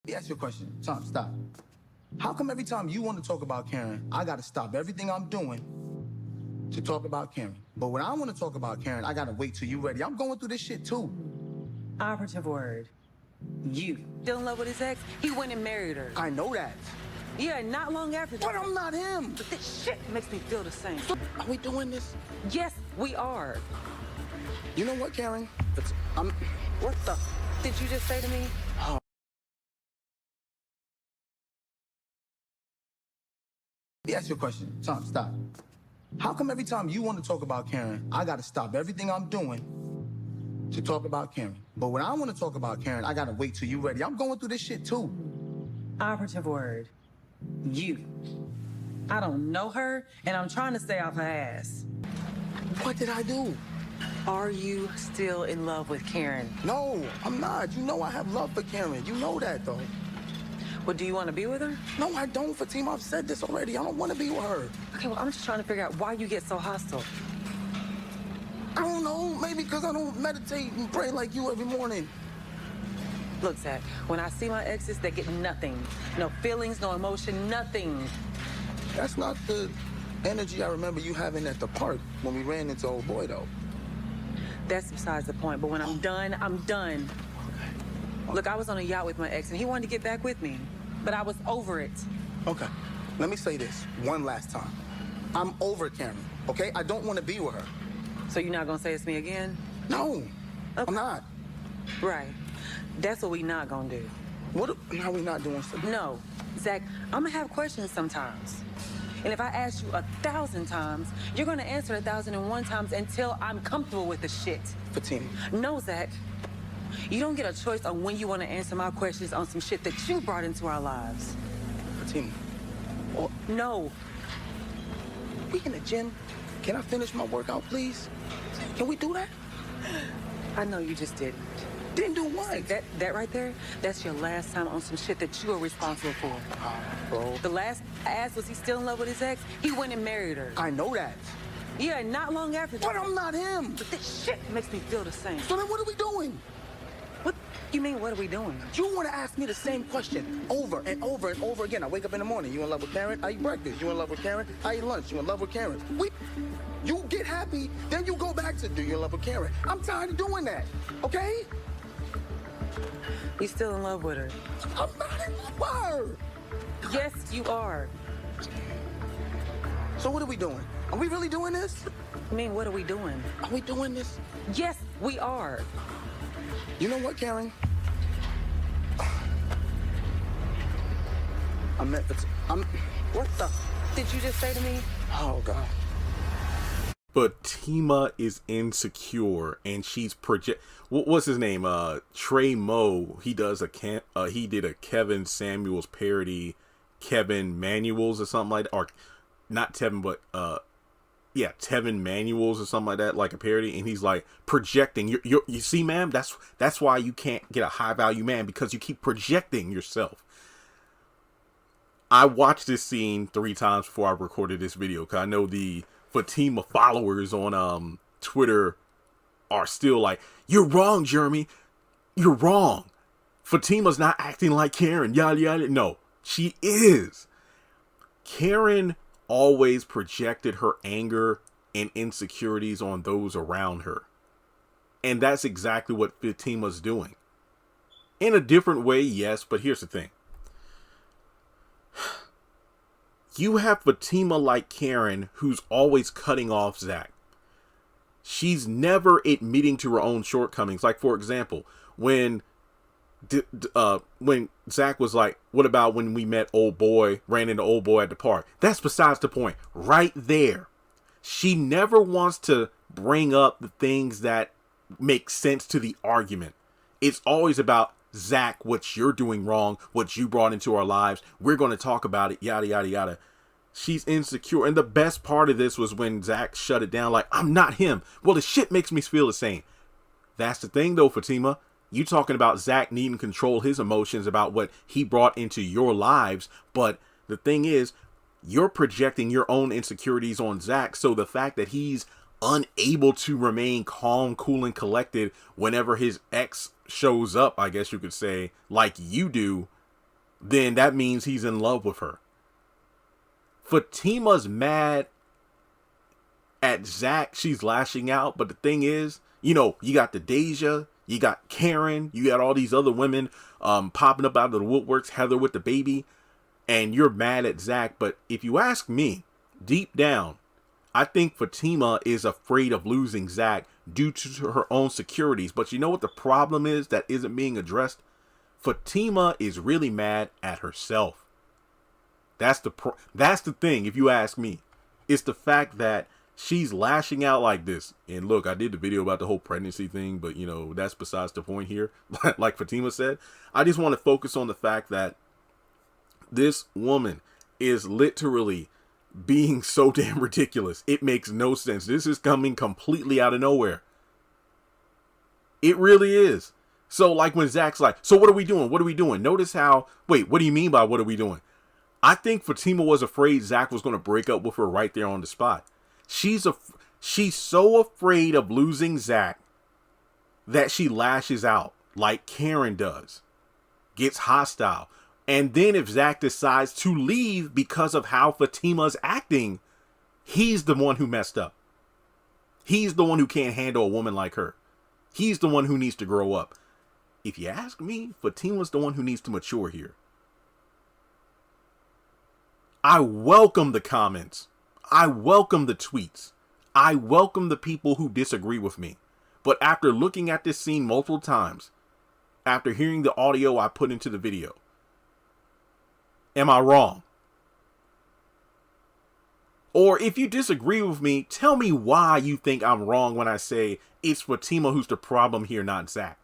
Let me ask you a question. Tom, stop. How come every time you want to talk about Karen, I got to stop everything I'm doing to talk about Karen? But when I want to talk about Karen, I got to wait till you ready. I'm going through this shit too. Operative word. You. Still in love with his ex? He went and married her. I know that. Yeah, not long after. But I'm not him. But this shit makes me feel the same. Are we doing this? Yes, we are. You know what, Karen? What the did you just say to me? Let me ask you a question. Tom, stop. How come every time you want to talk about Karen, I got to stop everything I'm doing to talk about Karen? But when I want to talk about Karen, I got to wait till you ready. I'm going through this shit too. Operative word. You. I don't know her, and I'm trying to stay off her ass. What did I do? Are you still in love with Karen? No, I'm not. You know I have love for Karen. You know that, though. Well, do you want to be with her? No, I don't, Fatima. I've said this already. I don't want to be with her. Okay, well, I'm just trying to figure out why you get so hostile. I don't know. Maybe because I don't meditate and pray like you every morning. Look, Zach, when I see my exes, they get nothing. No feelings, no emotion, nothing. That's not the energy I remember you having at the park when we ran into old boy, though. That's besides the point, but when I'm done, I'm done. Okay. Look, I was on a yacht with my ex, and he wanted to get back with me, but I was over it. Okay. Let me say this one last time. I'm over Karen, okay? I don't want to be with her. So you're not gonna say it's me again? No, Okay. I'm not. Right. That's what we not gonna do. What? How we not doing something? No, Zach, I'm gonna have questions sometimes. And if I ask you 1,000 times, you're gonna answer 1,001 times until I'm comfortable with the shit. Fatima. No, Zach. You don't get a choice on when you want to answer my questions on some shit that you brought into our lives. Fatima. Oh, no. We in the gym. Can I finish my workout, please? Can we do that? I know you just didn't. Didn't do what? See, that right there, that's your last time on some shit that you are responsible for. Bro. The last I asked, was he still in love with his ex? He went and married her. I know that. Yeah, not long after. But I'm not him. But this shit makes me feel the same. So then what are we doing? What you mean, what are we doing? You want to ask me the same question over and over and over again. I wake up in the morning. You in love with Karen? I eat breakfast. You in love with Karen? I eat lunch. You in love with Karen? You get happy, then you go back to do you in love with Karen? I'm tired of doing that, okay? You still in love with her? I'm not in love with her. Yes, you are. So what are we doing? Are we really doing this? I mean, what are we doing? Are we doing this? Yes, we are. You know what, Karen? What the did you just say to me? Oh, God. Fatima is insecure and she's what's his name? Trey Moe. He does he did a Kevin Samuels parody, Kevin Manuals or something like that, or not Tevin, but yeah, Tevin Manuals or something like that, like a parody. And he's like projecting. You see, ma'am, that's why you can't get a high value man, because you keep projecting yourself. I watched this scene 3 times before I recorded this video, because I know the Fatima followers on Twitter are still like, you're wrong, Jeremy. You're wrong. Fatima's not acting like Karen. Yada yada. No, she is. Karen always projected her anger and insecurities on those around her. And that's exactly what Fatima's doing. In a different way, yes, but here's the thing. You have Fatima like Karen, who's always cutting off Zach. She's never admitting to her own shortcomings. Like, for example, when Zach was like, what about when we met old boy, ran into old boy at the park? That's besides the point. Right there. She never wants to bring up the things that make sense to the argument. It's always about, Zach, what you're doing wrong, what you brought into our lives. We're going to talk about it, yada, yada, yada. She's insecure. And the best part of this was when Zach shut it down like, I'm not him. Well, the shit makes me feel the same. That's the thing, though, Fatima. You talking about Zach needing to control his emotions about what he brought into your lives. But the thing is, you're projecting your own insecurities on Zach. So the fact that he's unable to remain calm, cool, and collected whenever his ex shows up, I guess you could say, like you do, then that means he's in love with her. Fatima's mad at Zach. She's lashing out. But the thing is, you got the Deja, you got Karen, you got all these other women popping up out of the woodworks, Heather with the baby, and you're mad at Zach. But if you ask me, deep down, I think Fatima is afraid of losing Zach due to her own securities. But you know what the problem is that isn't being addressed? Fatima is really mad at herself. That's the thing, if you ask me. It's the fact that she's lashing out like this. And look, I did the video about the whole pregnancy thing, but that's besides the point here. Like Fatima said, I just want to focus on the fact that this woman is literally being so damn ridiculous. It makes no sense. This is coming completely out of nowhere. It really is. So like when Zach's like, so what are we doing? What are we doing? Notice how, wait, what do you mean by what are we doing? I think Fatima was afraid Zach was going to break up with her right there on the spot. She's so afraid of losing Zach that she lashes out like Karen does, gets hostile. And then if Zach decides to leave because of how Fatima's acting, he's the one who messed up. He's the one who can't handle a woman like her. He's the one who needs to grow up. If you ask me, Fatima's the one who needs to mature here. I welcome the comments. I welcome the tweets. I welcome the people who disagree with me. But after looking at this scene multiple times, after hearing the audio I put into the video, am I wrong? Or if you disagree with me, tell me why you think I'm wrong when I say it's Fatima who's the problem here, not Zach.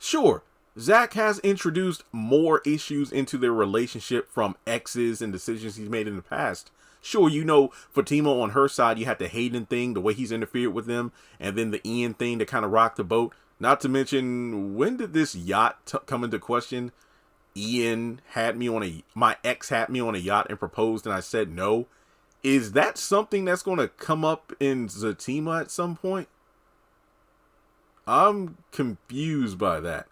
Sure, Zach has introduced more issues into their relationship from exes and decisions he's made in the past. Sure, Fatima on her side, you had the Hayden thing, the way he's interfered with them, and then the Ian thing that kind of rocked the boat. Not to mention, when did this yacht come into question? Ian my ex had me on a yacht and proposed, and I said no. Is that something that's going to come up in Zatima at some point? I'm confused by that.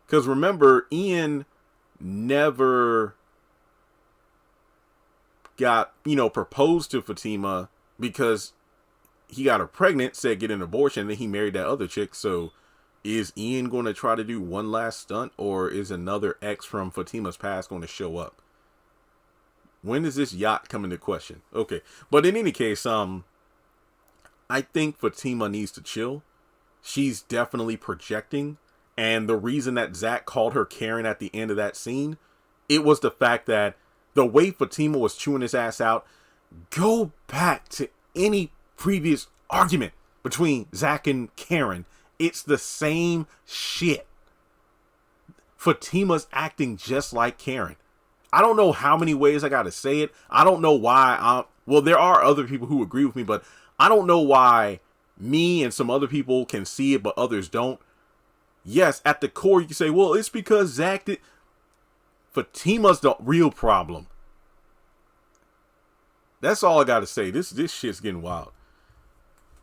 Because remember, Ian never got, proposed to Fatima because he got her pregnant, said get an abortion, and then he married that other chick. So is Ian going to try to do one last stunt, or is another ex from Fatima's past going to show up? When does this yacht come into question? Okay. But in any case, I think Fatima needs to chill. She's definitely projecting. And the reason that Zach called her Karen at the end of that scene, it was the fact that the way Fatima was chewing his ass out, go back to any previous argument between Zach and Karen. It's the same shit. Fatima's acting just like Karen. I don't know how many ways I got to say it. I don't know why. Well, there are other people who agree with me, but I don't know why me and some other people can see it, but others don't. Yes, at the core, you can say, well, it's because Zach did. Fatima's the real problem. That's all I got to say. This shit's getting wild.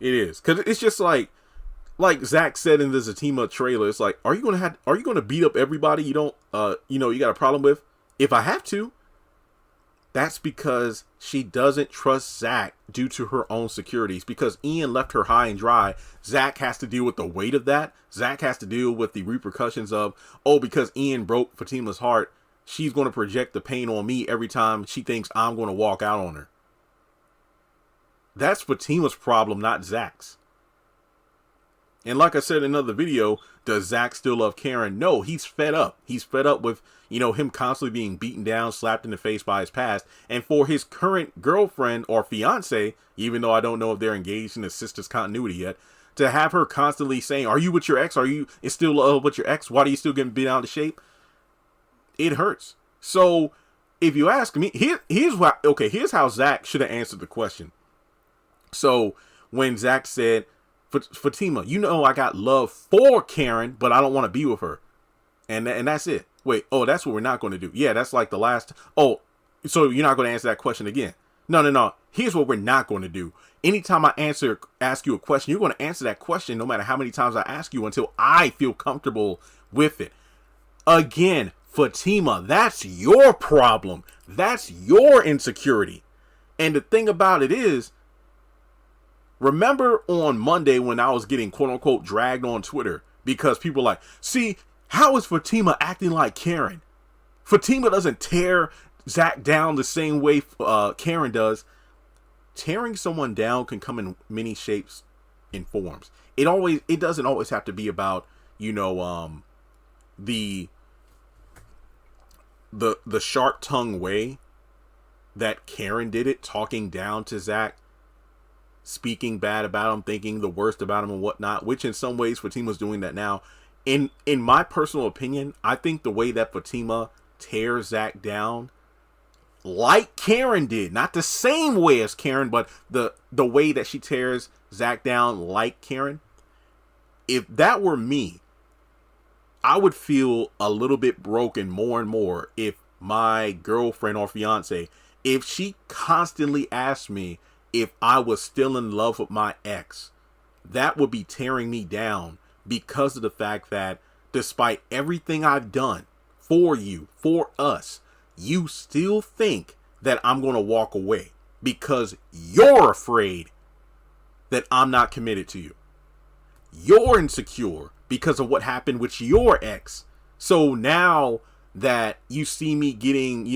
It is. Because it's just like Zach said in the Zatima trailer, it's like, are you going to beat up everybody you don't, you got a problem with? If I have to. That's because she doesn't trust Zach due to her own securities. Because Ian left her high and dry, Zach has to deal with the weight of that. Zach has to deal with the repercussions of, because Ian broke Fatima's heart, she's going to project the pain on me every time she thinks I'm going to walk out on her. That's Fatima's problem, not Zach's. And like I said in another video, does Zach still love Karen? No, he's fed up. He's fed up with, him constantly being beaten down, slapped in the face by his past. And for his current girlfriend or fiance, even though I don't know if they're engaged in the Sistas continuity yet, to have her constantly saying, are you with your ex? Are you still with your ex? Why do you still getting beat out of shape? It hurts. So if you ask me, here's how Zach should have answered the question. So when Zach said, Fatima, I got love for Karen, but I don't want to be with her. And that's it. Wait, that's what we're not going to do. Yeah, that's like the last. So you're not going to answer that question again. No. Here's what we're not going to do. Anytime I ask you a question, you're going to answer that question no matter how many times I ask you until I feel comfortable with it. Again, Fatima, that's your problem. That's your insecurity. And the thing about it is, remember on Monday when I was getting quote unquote dragged on Twitter because people were like, see, how is Fatima acting like Karen? Fatima doesn't tear Zach down the same way Karen does. Tearing someone down can come in many shapes and forms. It doesn't always have to be about, the sharp tongue way that Karen did it, talking down to Zach, speaking bad about him, thinking the worst about him and whatnot, which in some ways Fatima's doing that now. In my personal opinion, I think the way that Fatima tears Zach down, like Karen did, not the same way as Karen, but the way that she tears Zach down like Karen, if that were me, I would feel a little bit broken more and more if my girlfriend or fiance, if she constantly asked me if I was still in love with my ex. That would be tearing me down because of the fact that despite everything I've done for you, for us, you still think that I'm going to walk away because you're afraid that I'm not committed to you. You're insecure because of what happened with your ex. So now that you see me getting,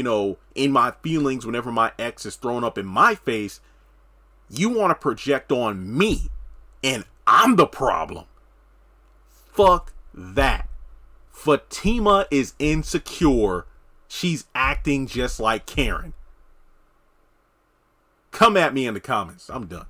in my feelings whenever my ex is thrown up in my face, you want to project on me and I'm the problem. Fuck that. Fatima is insecure. She's acting just like Karen. Come at me in the comments. I'm done.